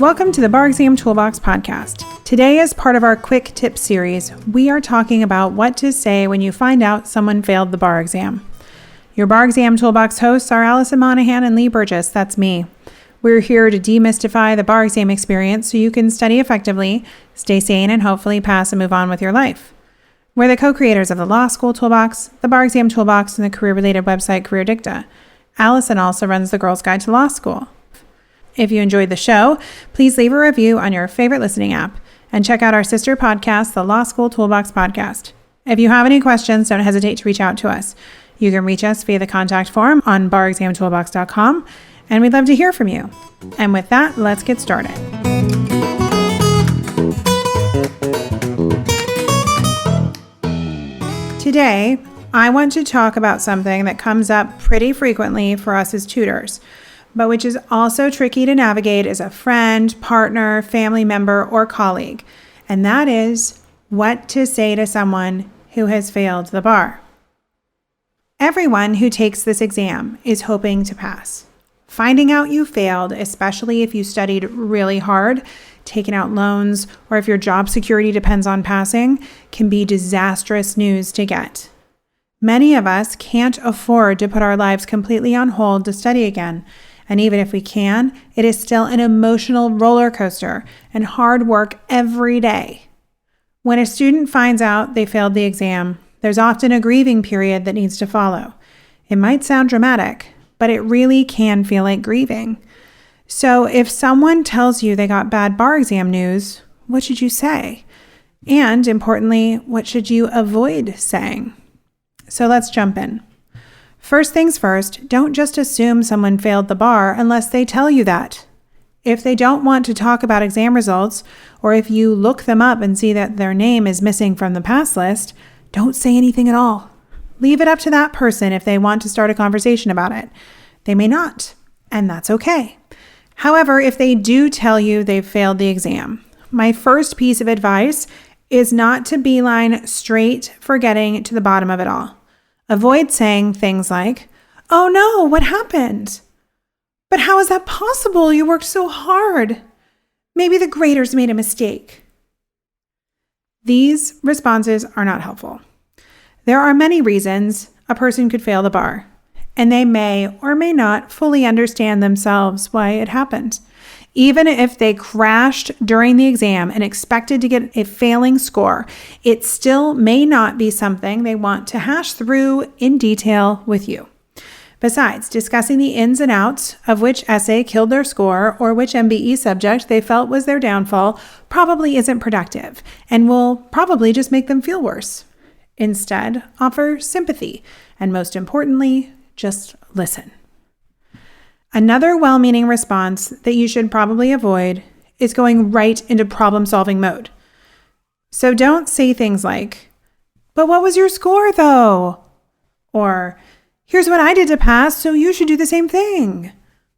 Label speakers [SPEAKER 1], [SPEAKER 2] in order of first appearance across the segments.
[SPEAKER 1] Welcome to the Bar Exam Toolbox podcast. Today, as part of our quick tip series, we are talking about what to say when you find out someone failed the bar exam. Your Bar Exam Toolbox hosts are Allison Monahan and Lee Burgess. That's me. We're here to demystify the bar exam experience so you can study effectively, stay sane, and hopefully pass and move on with your life. We're the co-creators of the Law School Toolbox, the Bar Exam Toolbox, and the career-related website Career Dicta. Allison also runs the Girls Guide to Law School. If you enjoyed the show, please leave a review on your favorite listening app and check out our sister podcast, the Law School Toolbox Podcast. If you have any questions, don't hesitate to reach out to us. You can reach us via the contact form on barexamtoolbox.com, and we'd love to hear from you. And with that, let's get started. Today, I want to talk about something that comes up pretty frequently for us as tutors, but which is also tricky to navigate as a friend, partner, family member, or colleague, and that is what to say to someone who has failed the bar. Everyone who takes this exam is hoping to pass. Finding out you failed, especially if you studied really hard, taken out loans, or if your job security depends on passing, can be disastrous news to get. Many of us can't afford to put our lives completely on hold to study again. And even if we can, it is still an emotional roller coaster and hard work every day. When a student finds out they failed the exam, there's often a grieving period that needs to follow. It might sound dramatic, but it really can feel like grieving. So if someone tells you they got bad bar exam news, what should you say? And importantly, what should you avoid saying? So let's jump in. First things first, don't just assume someone failed the bar unless they tell you that. If they don't want to talk about exam results, or if you look them up and see that their name is missing from the pass list, don't say anything at all. Leave it up to that person if they want to start a conversation about it. They may not, and that's okay. However, if they do tell you they've failed the exam, my first piece of advice is not to beeline straight for getting to the bottom of it all. Avoid saying things like, "Oh no, what happened? But how is that possible? You worked so hard. Maybe the graders made a mistake." These responses are not helpful. There are many reasons a person could fail the bar, and they may or may not fully understand themselves why it happened. Even if they crashed during the exam and expected to get a failing score, it still may not be something they want to hash through in detail with you. Besides, discussing the ins and outs of which essay killed their score or which MBE subject they felt was their downfall probably isn't productive and will probably just make them feel worse. Instead, offer sympathy and, most importantly, just listen. Another well-meaning response that you should probably avoid is going right into problem-solving mode. So don't say things like, "But what was your score though?" Or, "Here's what I did to pass, so you should do the same thing."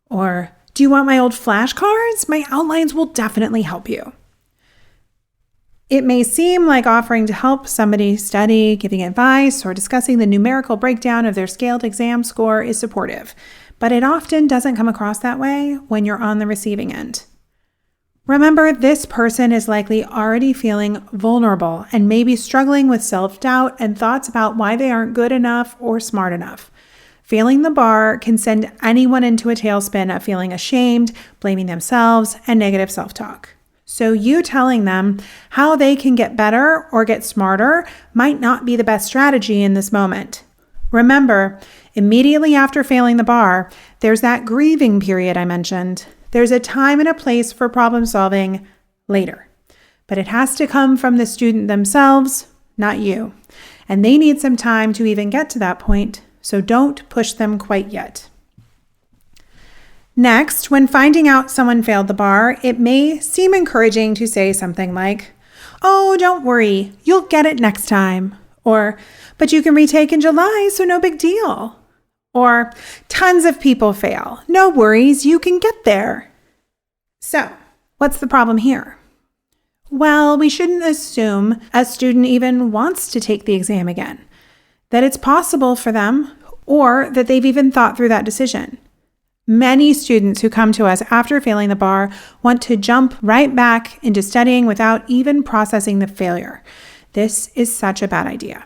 [SPEAKER 1] Or, "Do you want my old flashcards? My outlines will definitely help you." It may seem like offering to help somebody study, giving advice, or discussing the numerical breakdown of their scaled exam score is supportive, but it often doesn't come across that way when you're on the receiving end. Remember, this person is likely already feeling vulnerable and maybe struggling with self-doubt and thoughts about why they aren't good enough or smart enough. Failing the bar can send anyone into a tailspin of feeling ashamed, blaming themselves, and negative self-talk. So you telling them how they can get better or get smarter might not be the best strategy in this moment. Remember, immediately after failing the bar, there's that grieving period I mentioned. There's a time and a place for problem solving later. But it has to come from the student themselves, not you. And they need some time to even get to that point, so don't push them quite yet. Next, when finding out someone failed the bar, it may seem encouraging to say something like, "Oh, don't worry, you'll get it next time." Or, "But you can retake in July, so no big deal." Or, "Tons of people fail. No worries, you can get there." So, what's the problem here? Well, we shouldn't assume a student even wants to take the exam again, that it's possible for them, or that they've even thought through that decision. Many students who come to us after failing the bar want to jump right back into studying without even processing the failure. This is such a bad idea.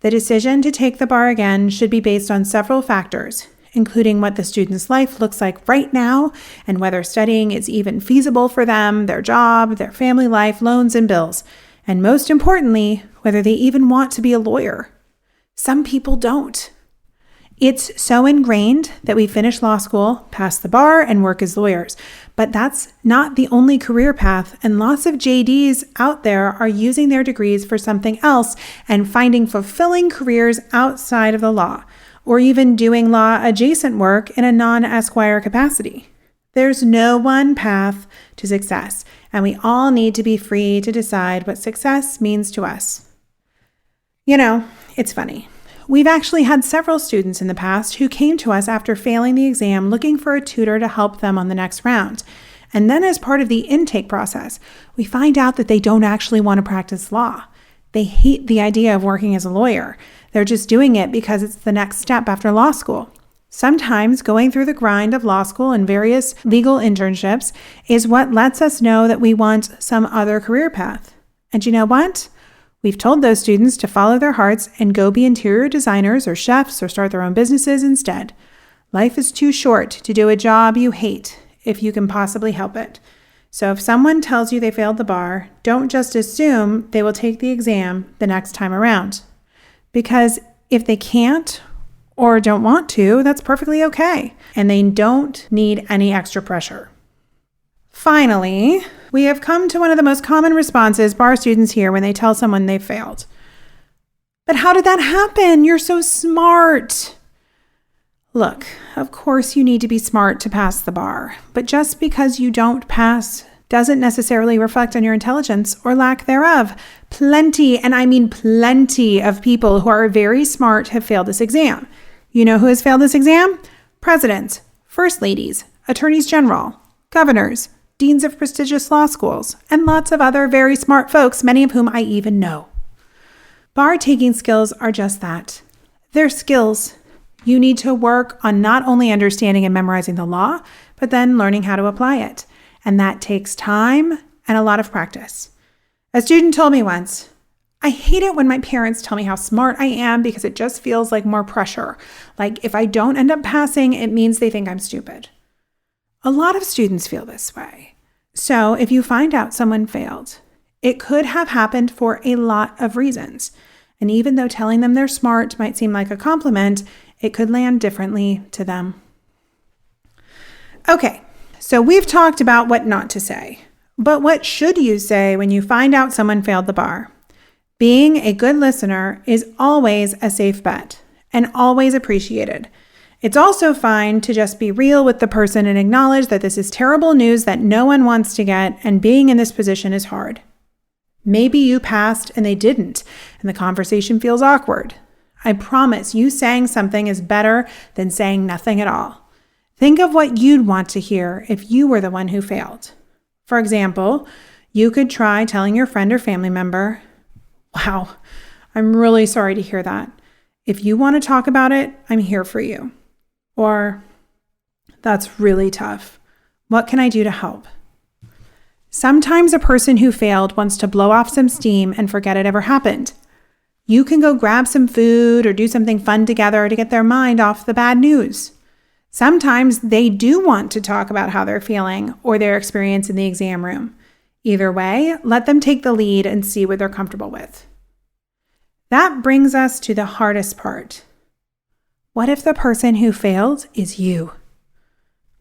[SPEAKER 1] The decision to take the bar again should be based on several factors, including what the student's life looks like right now and whether studying is even feasible for them, their job, their family life, loans, and bills. And most importantly, whether they even want to be a lawyer. Some people don't. It's so ingrained that we finish law school, pass the bar, and work as lawyers. But that's not the only career path, and lots of JDs out there are using their degrees for something else and finding fulfilling careers outside of the law, or even doing law-adjacent work in a non-Esquire capacity. There's no one path to success, and we all need to be free to decide what success means to us. You know, it's funny. We've actually had several students in the past who came to us after failing the exam looking for a tutor to help them on the next round. And then as part of the intake process, we find out that they don't actually want to practice law. They hate the idea of working as a lawyer. They're just doing it because it's the next step after law school. Sometimes going through the grind of law school and various legal internships is what lets us know that we want some other career path. And you know what? We've told those students to follow their hearts and go be interior designers or chefs or start their own businesses instead. Life is too short to do a job you hate if you can possibly help it. So if someone tells you they failed the bar, don't just assume they will take the exam the next time around. Because if they can't or don't want to, that's perfectly okay. And they don't need any extra pressure. Finally, we have come to one of the most common responses bar students hear when they tell someone they failed. But how did that happen? You're so smart. Look, of course you need to be smart to pass the bar, but just because you don't pass doesn't necessarily reflect on your intelligence or lack thereof. Plenty, and I mean plenty, of people who are very smart have failed this exam. You know who has failed this exam? Presidents, first ladies, attorneys general, governors, deans of prestigious law schools, and lots of other very smart folks, many of whom I even know. Bar taking skills are just that. They're skills. You need to work on not only understanding and memorizing the law, but then learning how to apply it. And that takes time and a lot of practice. A student told me once, I hate it when my parents tell me how smart I am because it just feels like more pressure. Like if I don't end up passing, it means they think I'm stupid. A lot of students feel this way. So if you find out someone failed, it could have happened for a lot of reasons. And even though telling them they're smart might seem like a compliment, it could land differently to them. Okay, so we've talked about what not to say. But what should you say when you find out someone failed the bar? Being a good listener is always a safe bet and always appreciated. It's also fine to just be real with the person and acknowledge that this is terrible news that no one wants to get, and being in this position is hard. Maybe you passed and they didn't, and the conversation feels awkward. I promise you saying something is better than saying nothing at all. Think of what you'd want to hear if you were the one who failed. For example, you could try telling your friend or family member, "Wow, I'm really sorry to hear that. If you want to talk about it, I'm here for you." Or, "That's really tough. What can I do to help?" Sometimes a person who failed wants to blow off some steam and forget it ever happened. You can go grab some food or do something fun together to get their mind off the bad news. Sometimes they do want to talk about how they're feeling or their experience in the exam room. Either way, let them take the lead and see what they're comfortable with. That brings us to the hardest part. What if the person who failed is you?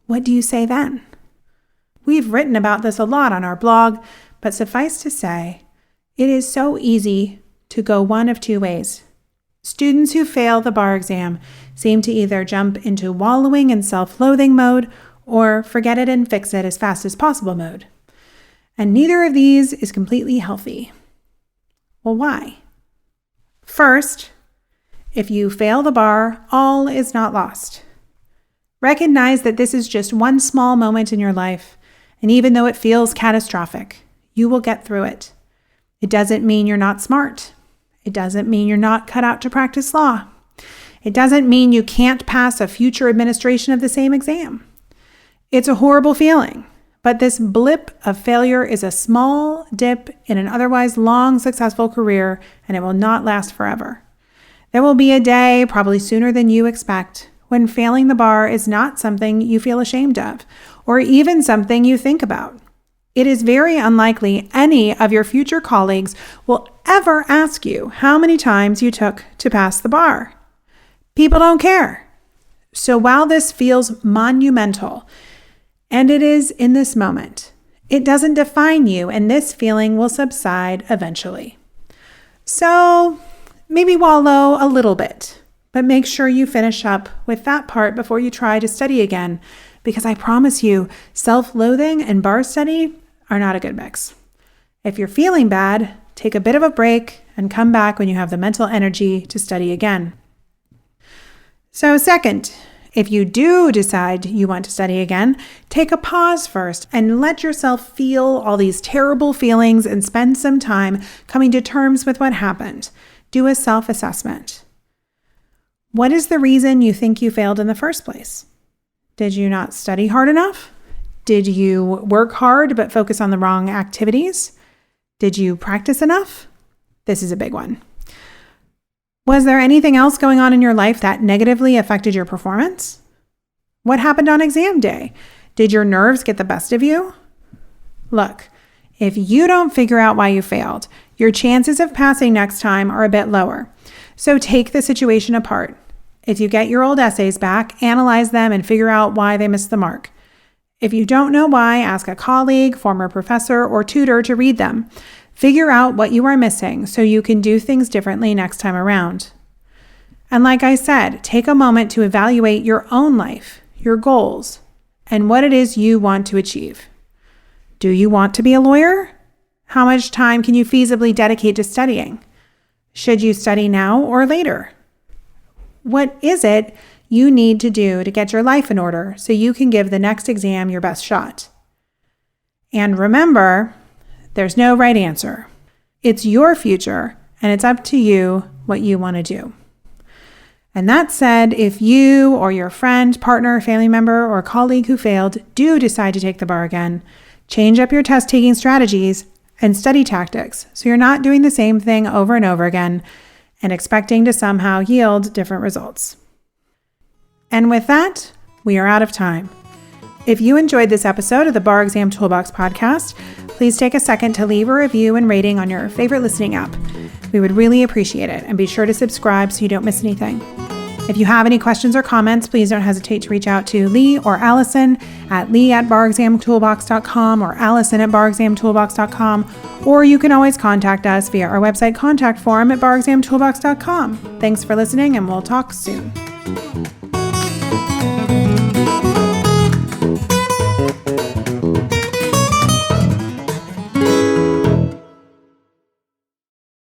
[SPEAKER 1] What do you say then? We've written about this a lot on our blog, but suffice to say, it is so easy to go one of two ways. Students who fail the bar exam seem to either jump into wallowing and self-loathing mode or forget it and fix it as fast as possible mode. And neither of these is completely healthy. Well, why? First, if you fail the bar, all is not lost. Recognize that this is just one small moment in your life, and even though it feels catastrophic, you will get through it. It doesn't mean you're not smart. It doesn't mean you're not cut out to practice law. It doesn't mean you can't pass a future administration of the same exam. It's a horrible feeling, but this blip of failure is a small dip in an otherwise long, successful career, and it will not last forever. There will be a day, probably sooner than you expect, when failing the bar is not something you feel ashamed of, or even something you think about. It is very unlikely any of your future colleagues will ever ask you how many times you took to pass the bar. People don't care. So while this feels monumental, and it is in this moment, it doesn't define you, and this feeling will subside eventually. So maybe wallow a little bit, but make sure you finish up with that part before you try to study again, because I promise you, self-loathing and bar study are not a good mix. If you're feeling bad, take a bit of a break and come back when you have the mental energy to study again. So second, if you do decide you want to study again, take a pause first and let yourself feel all these terrible feelings and spend some time coming to terms with what happened. Do a self-assessment. What is the reason you think you failed in the first place? Did you not study hard enough? Did you work hard but focus on the wrong activities? Did you practice enough? This is a big one. Was there anything else going on in your life that negatively affected your performance? What happened on exam day? Did your nerves get the best of you? Look, if you don't figure out why you failed, your chances of passing next time are a bit lower. So take the situation apart. If you get your old essays back, analyze them and figure out why they missed the mark. If you don't know why, ask a colleague, former professor, or tutor to read them. Figure out what you are missing so you can do things differently next time around. And like I said, take a moment to evaluate your own life, your goals, and what it is you want to achieve. Do you want to be a lawyer? How much time can you feasibly dedicate to studying? Should you study now or later? What is it you need to do to get your life in order so you can give the next exam your best shot? And remember, there's no right answer. It's your future, and it's up to you what you want to do. And that said, if you or your friend, partner, family member, or colleague who failed do decide to take the bar again, change up your test-taking strategies and study tactics so you're not doing the same thing over and over again and expecting to somehow yield different results. And with that, we are out of time. If you enjoyed this episode of the Bar Exam Toolbox podcast, please take a second to leave a review and rating on your favorite listening app. We would really appreciate it, and be sure to subscribe so you don't miss anything. If you have any questions or comments, please don't hesitate to reach out to Lee or Allison at lee@barexamtoolbox.com or allison@barexamtoolbox.com, or you can always contact us via our website contact form at barexamtoolbox.com. Thanks for listening, and we'll talk soon.